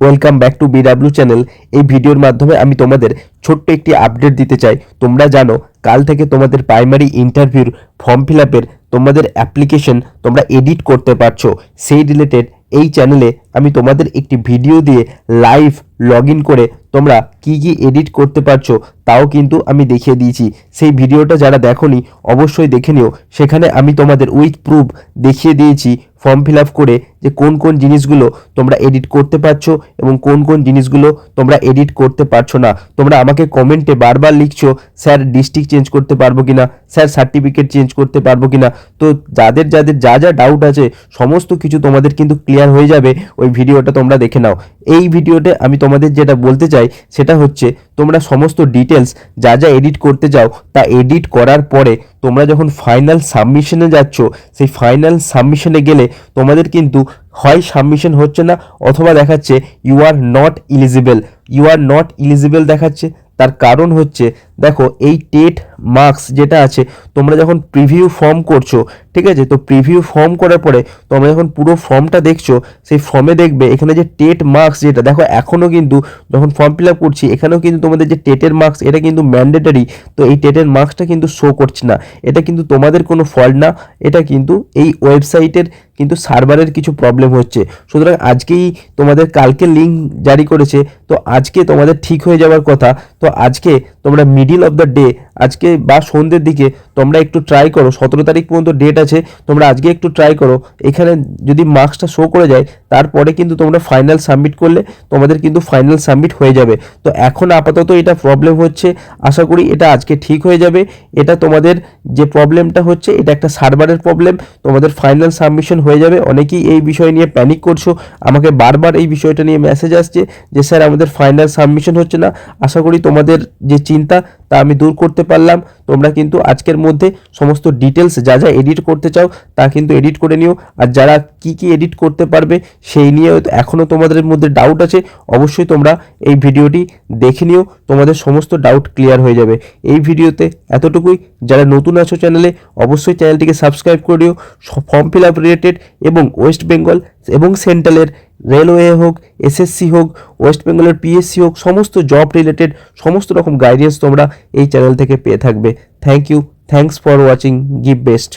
Welcome back to BW channel. এই ভিডিওর মাধ্যমে আমি তোমাদের ছোট্ট একটি আপডেট দিতে চাই। তোমরা জানো কাল থেকে তোমাদের প্রাইমারি ইন্টারভিউর ফর্ম ফিল আপের তোমাদের অ্যাপ্লিকেশন তোমরা এডিট করতে পারছো। সেই রিলেটেড এই চ্যানেলে আমি তোমাদের একটি ভিডিও দিয়ে লাইভ লগ ইন করে তোমরা কি কি এডিট করতে পারছো তাও কিন্তু আমি দেখিয়ে দিয়েছি। সেই ভিডিওটা যারা দেখোনি অবশ্যই দেখে নিও। সেখানে আমি তোমাদের উইথ প্রুফ দেখিয়ে দিয়েছি ফর্ম ফিল আপ করে যে কোন কোন জিনিসগুলো তোমরা এডিট করতে পারছো এবং কোন কোন জিনিসগুলো তোমরা এডিট করতে পারছো না। তোমরা আমাকে কমেন্টে বারবার লিখছো স্যার ডিস্ট্রিক্ট চেঞ্জ করতে পারবো কিনা, স্যার সার্টিফিকেট চেঞ্জ করতে পারবো কিনা। তো যাদের যাদের যা যা ডাউট আছে সমস্ত কিছু তোমাদের কিন্তু ক্লিয়ার হয়ে যাবে। ওই ভিডিওটা তোমরা দেখে নাও। এই ভিডিওতে আমি তোমাদের যেটা বলতে চাই সেটা হচ্ছে তোমরা সমস্ত ডিটেলস যা যা এডিট করতে যাও তা এডিট করার পরে তোমরা যখন ফাইনাল সাবমিশনে যাচ্ছ সেই ফাইনাল সাবমিশনে গেলে তোমাদের কিন্তু হয় সাবমিশন হচ্ছে না অথবা দেখাচ্ছে ইউ আর নট ইলিজিবল দেখাচ্ছে। তার কারণ হচ্ছে দেখো এই টেট মার্কস যেটা আছে তোমরা যখন প্রিভিউ ফর্ম করছো, ঠিক আছে, তো প্রিভিউ ফর্ম করার পরে তোমরা যখন পুরো ফর্মটা দেখছো সেই ফর্মে দেখবে এখানে যে টেট মার্কস যেটা দেখো এখনও কিন্তু যখন ফর্ম ফিল আপ করছি এখানেও কিন্তু তোমাদের যে টেটের মার্কস এটা কিন্তু ম্যান্ডেটরি। তো এই টেটের মার্কসটা কিন্তু শো করছে না। এটা কিন্তু তোমাদের কোনো ফল্ট না, এটা কিন্তু এই ওয়েবসাইটের কিন্তু সার্ভারের কিছু প্রবলেম হচ্ছে। সুতরাং আজকেই তোমাদের কালকে লিঙ্ক জারি করেছে, তো আজকে তোমাদের ঠিক হয়ে যাওয়ার কথা। তো আজকে তোমরা মিডিল অফ দ্য ডে আজকে বা সন্ধ্যের দিকে তোমরা একটু ট্রাই করো। 17 তারিখ পর্যন্ত ডেট আছে, তোমরা আজকে একটু ট্রাই করো। এখানে যদি মার্কসটা শো করে যায় তারপরে কিন্তু তোমরা ফাইনাল সাবমিট করলে তোমাদের কিন্তু ফাইনাল সাবমিট হয়ে যাবে। তো এখন আপাতত এটা প্রবলেম হচ্ছে, আশা করি এটা আজকে ঠিক হয়ে যাবে। এটা তোমাদের যে প্রবলেমটা হচ্ছে এটা একটা সার্ভারের প্রবলেম, তোমাদের ফাইনাল সাবমিশন হয়ে যাবে। অনেকেই এই বিষয় নিয়ে প্যানিক করছো, আমাকে বারবার এই বিষয়টা নিয়ে মেসেজ আসছে যে স্যার আমাদের ফাইনাল সাবমিশন হচ্ছে না। আশা করি তোমাদের যে চিন্তা তা আমি দূর করতে পারলাম। তোমরা কিন্তু আজকের মধ্যে সমস্ত ডিটেলস যা যা এডিট করতে চাও তা কিন্তু এডিট করে নিও। আর যারা কি কি এডিট করতে পারবে সেই নিয়ে এখনও তোমাদের মধ্যে ডাউট আছে, অবশ্যই তোমরা এই ভিডিওটি দেখে নিও, তোমাদের সমস্ত ডাউট ক্লিয়ার হয়ে যাবে। এই ভিডিওতে এতটুকুই। যারা নতুন আছো চ্যানেলে অবশ্যই চ্যানেলটিকে সাবস্ক্রাইব করে দিও। ফর্ম ফিল আপ রিলেটেড এবং ওয়েস্ট বেঙ্গল এবং সেন্ট্রালের রেলওয়ে হোক, এসএসসি হোক, ওয়েস্ট বেঙ্গলের পিএসসি হোক, সমস্ত জব রিলেটেড সমস্ত রকম গাইডেন্স তোমরা এই চ্যানেল থেকে পেয়ে থাকবে। Thank you, thanks for watching, give best.